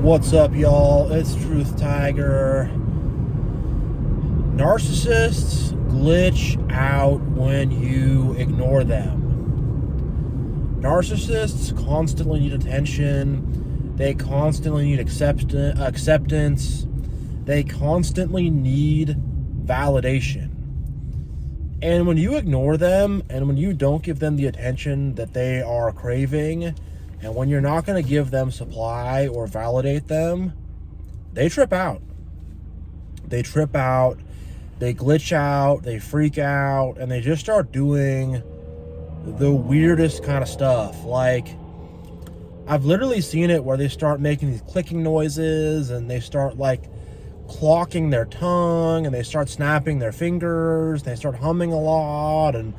What's up, y'all? It's Truth Tiger. Narcissists glitch out when you ignore them. Narcissists constantly need attention. They constantly need acceptance. They constantly need validation. And when you ignore them and when you don't give them the attention that they are craving, and when you're not going to give them supply or validate them, they trip out. They trip out, they glitch out, they freak out, and they just start doing the weirdest kind of stuff. Like, I've literally seen it where they start making these clicking noises, and they start like clocking their tongue, and they start snapping their fingers, they start humming a lot, and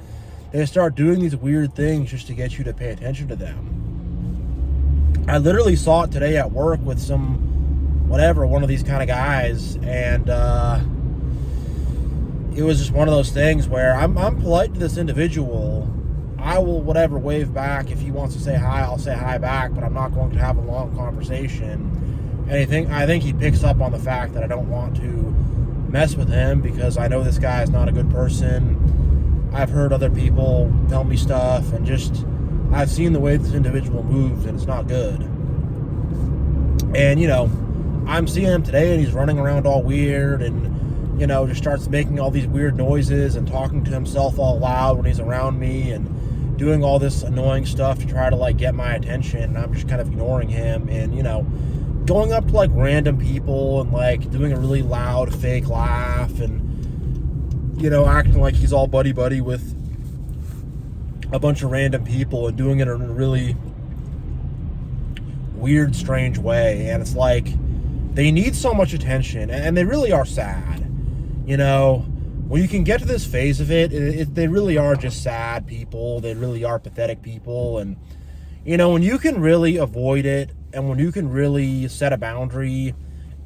they start doing these weird things just to get you to pay attention to them. I literally saw it today at work with one of these kind of guys, and it was just one of those things where I'm polite to this individual. I will wave back. If he wants to say hi, I'll say hi back, but I'm not going to have a long conversation. And I think he picks up on the fact that I don't want to mess with him because I know this guy is not a good person. I've heard other people tell me stuff, and just I've seen the way this individual moves, and it's not good. And, I'm seeing him today, and he's running around all weird, and, just starts making all these weird noises and talking to himself all loud when he's around me and doing all this annoying stuff to try to, get my attention. And I'm just kind of ignoring him and, going up to, random people and, doing a really loud fake laugh and, acting like he's all buddy-buddy with a bunch of random people and doing it in a really weird, strange way. And it's like they need so much attention, and they really are sad. When you can get to this phase of they really are just sad people. They really are pathetic people. And when you can really avoid it, and when you can really set a boundary,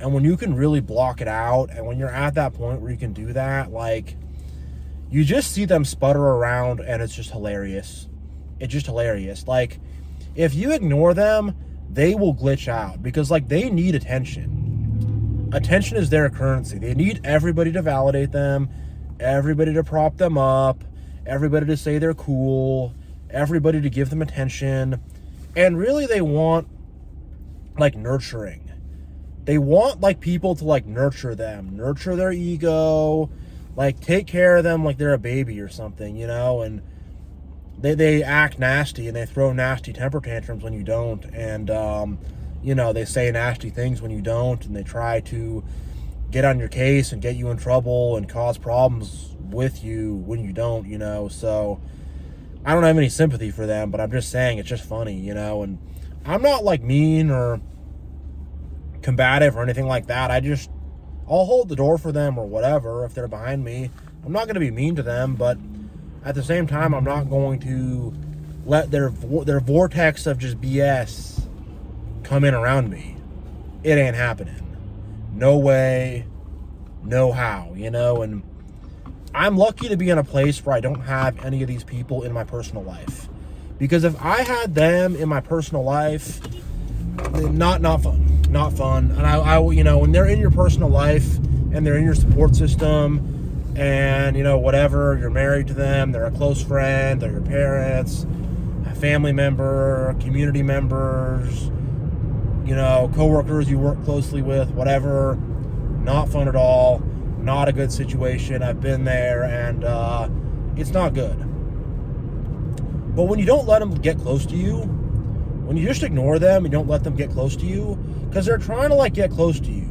and when you can really block it out, and when you're at that point where you can do that, you just see them sputter around, and it's just hilarious. It's just hilarious. If you ignore them, they will glitch out because, they need attention. Attention is their currency. They need everybody to validate them, everybody to prop them up, everybody to say they're cool, everybody to give them attention. And really, they want, nurturing. They want, people to, nurture them, nurture their ego, take care of them like they're a baby or something, and they act nasty, and they throw nasty temper tantrums when you don't, and, they say nasty things when you don't, and they try to get on your case and get you in trouble and cause problems with you when you don't, so I don't have any sympathy for them, but I'm just saying it's just funny, and I'm not, mean or combative or anything like that. I'll hold the door for them or whatever if they're behind me. I'm not going to be mean to them, but at the same time, I'm not going to let their vortex of just BS come in around me. It ain't happening. No way, no how, and I'm lucky to be in a place where I don't have any of these people in my personal life. Because if I had them in my personal life, not fun. Not fun. And I when they're in your personal life and they're in your support system and, whatever, you're married to them, they're a close friend, they're your parents, a family member, community members, coworkers you work closely with, whatever, not fun at all, not a good situation. I've been there, and it's not good. But when you don't let them get close to you, when you just ignore them and don't let them get close to you, because they're trying to get close to you.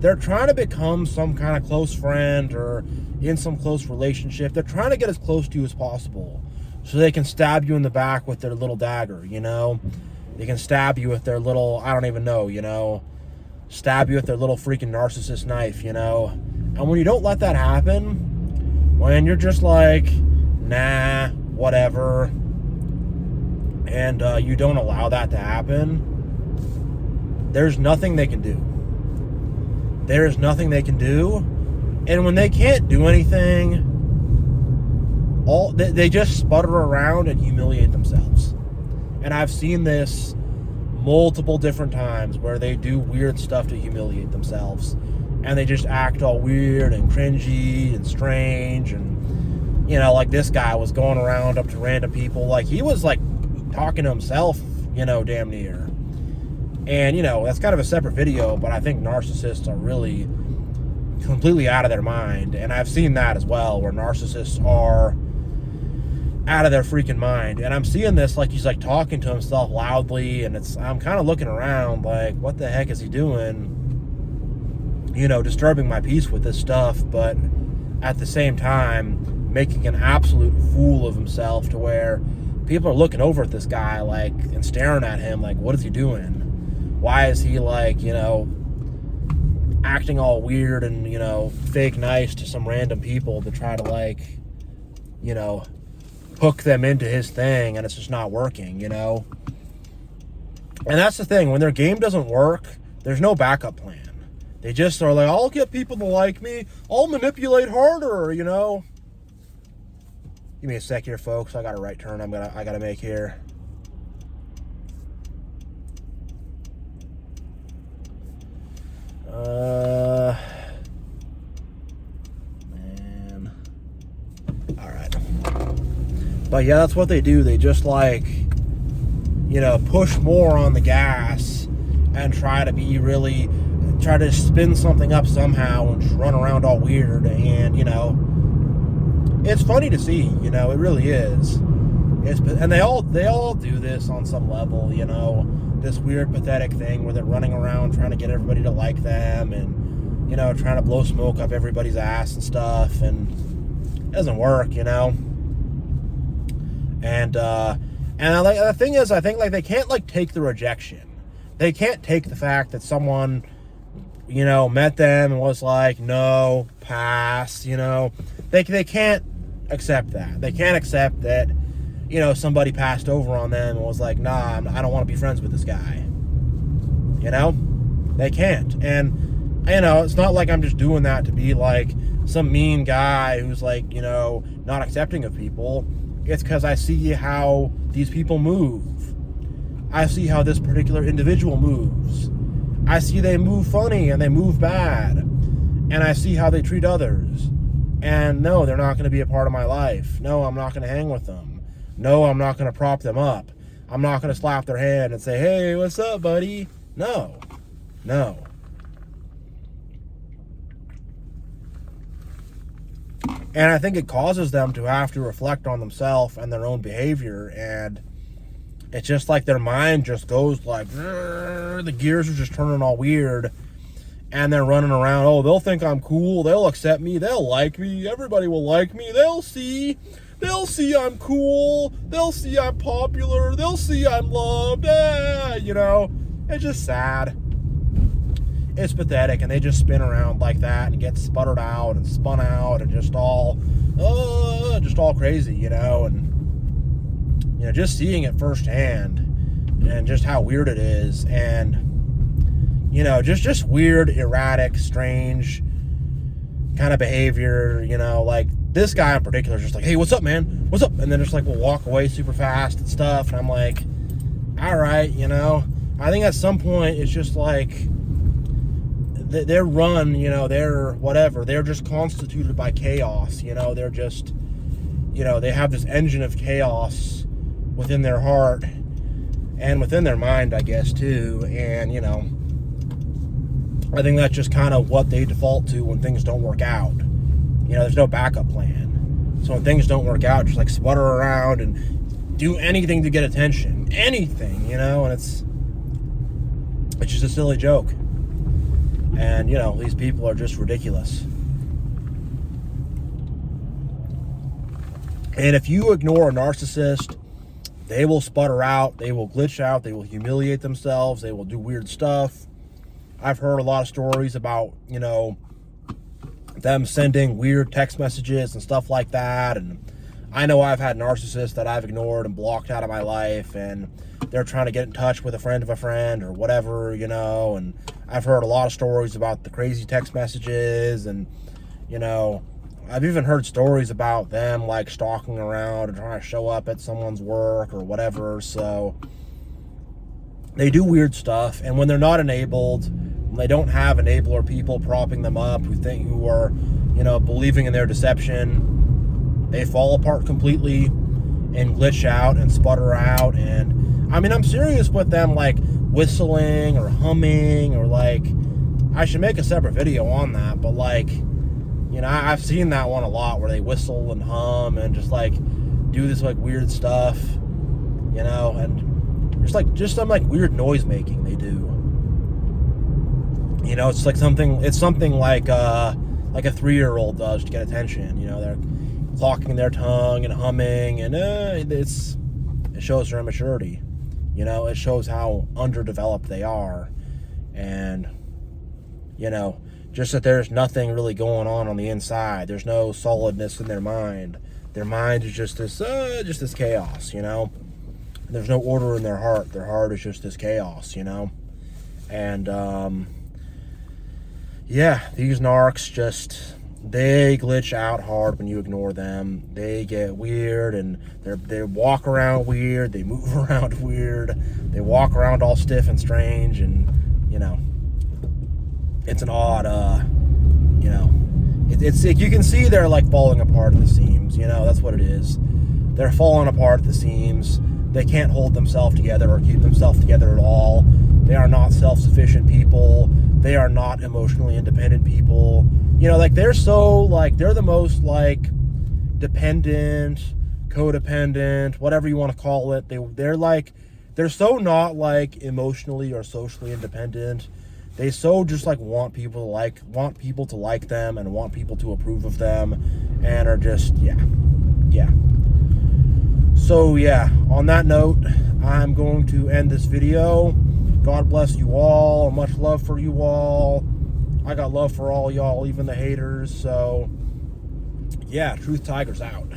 They're trying to become some kind of close friend or in some close relationship. They're trying to get as close to you as possible so they can stab you in the back with their little dagger, They can stab you with their little, I don't even know, stab you with their little freaking narcissist knife, And when you don't let that happen, when you're just nah, whatever, and you don't allow that to happen, there's nothing they can do. There's nothing they can do. And when they can't do anything, they just sputter around and humiliate themselves. And I've seen this multiple different times where they do weird stuff to humiliate themselves, and they just act all weird and cringy and strange. And like this guy was going around up to random people, like he was like talking to himself, damn near. And that's kind of a separate video, but I think narcissists are really completely out of their mind. And I've seen that as well, where narcissists are out of their freaking mind. And I'm seeing this, like he's like talking to himself loudly, and I'm kind of looking around like, what the heck is he doing? Disturbing my peace with this stuff, but at the same time making an absolute fool of himself, to where people are looking over at this guy like and staring at him like, what is he doing? Why is he like, acting all weird and, fake nice to some random people to try to like, hook them into his thing, and it's just not working, And that's the thing. When their game doesn't work, there's no backup plan. They just are like, I'll get people to like me. I'll manipulate harder, Give me a sec here, folks. I got a right turn I gotta make here. Man. All right. But yeah, that's what they do. They just like, push more on the gas and try to spin something up somehow and just run around all weird. And, it's funny to see, it really is. And they all do this on some level, this weird, pathetic thing where they're running around trying to get everybody to like them and, trying to blow smoke up everybody's ass and stuff, and it doesn't work, And like the thing is, I think like they can't like take the rejection. They can't take the fact that someone, met them and was like, no, pass, They can't accept that. They can't accept that, somebody passed over on them and was like, nah, I don't want to be friends with this guy. They can't. And, it's not like I'm just doing that to be like some mean guy who's like, not accepting of people. It's because I see how these people move. I see how this particular individual moves. I see they move funny and they move bad. And I see how they treat others. And no, they're not going to be a part of my life. No, I'm not going to hang with them. No, I'm not going to prop them up. I'm not going to slap their hand and say, hey, what's up, buddy? No. And I think it causes them to have to reflect on themselves and their own behavior. And it's just like their mind just goes like, the gears are just turning all weird. And they're running around, oh, they'll think I'm cool. They'll accept me. They'll like me. Everybody will like me. They'll see I'm cool. They'll see I'm popular. They'll see I'm loved. It's just sad. It's pathetic, and they just spin around like that and get sputtered out and spun out and just all crazy, and just seeing it firsthand and just how weird it is, and just weird, erratic, strange kind of behavior, like this guy in particular is just like, hey, what's up, man? What's up? And then just like will walk away super fast and stuff, and I'm like, all right, I think at some point it's just like they're run, they're whatever. They're just constituted by chaos, they're just, they have this engine of chaos within their heart and within their mind, I guess, too. And, I think that's just kind of what they default to when things don't work out. There's no backup plan. So when things don't work out, just like sputter around and do anything to get attention. Anything, and it's just a silly joke. And, these people are just ridiculous. And if you ignore a narcissist, they will sputter out, they will glitch out, they will humiliate themselves, they will do weird stuff. I've heard a lot of stories about, them sending weird text messages and stuff like that. And I know I've had narcissists that I've ignored and blocked out of my life, and they're trying to get in touch with a friend of a friend or whatever, and I've heard a lot of stories about the crazy text messages, and, I've even heard stories about them like stalking around and trying to show up at someone's work or whatever. So they do weird stuff, and when they're not enabled, when they don't have enabler people propping them up who are, believing in their deception, they fall apart completely and glitch out and sputter out. And I mean, I'm serious with them like whistling or humming, or like, I should make a separate video on that, but like, I've seen that one a lot where they whistle and hum and just like do this like weird stuff, and just some like weird noise making they do. It's something like a 3-year-old does to get attention. They're clocking their tongue and humming, and it shows their immaturity. It shows how underdeveloped they are, and just that there's nothing really going on the inside. There's no solidness in their mind. Their mind is just this chaos, There's no order in their heart. Their heart is just this chaos, And these narcs they glitch out hard when you ignore them. They get weird, and they walk around weird. They move around weird. They walk around all stiff and strange, and it's an odd, it's you can see they're like falling apart at the seams. That's what it is. They're falling apart at the seams. They can't hold themselves together or keep themselves together at all. They are not self-sufficient people. They are not emotionally independent people. They're the most like dependent, codependent, whatever you want to call it. They're so not like emotionally or socially independent. They so just like want people to like them and want people to approve of them, and are just yeah. So on that note, I'm going to end this video. God bless you all. Much love for you all. I got love for all y'all, even the haters. So Truth Tiger's out.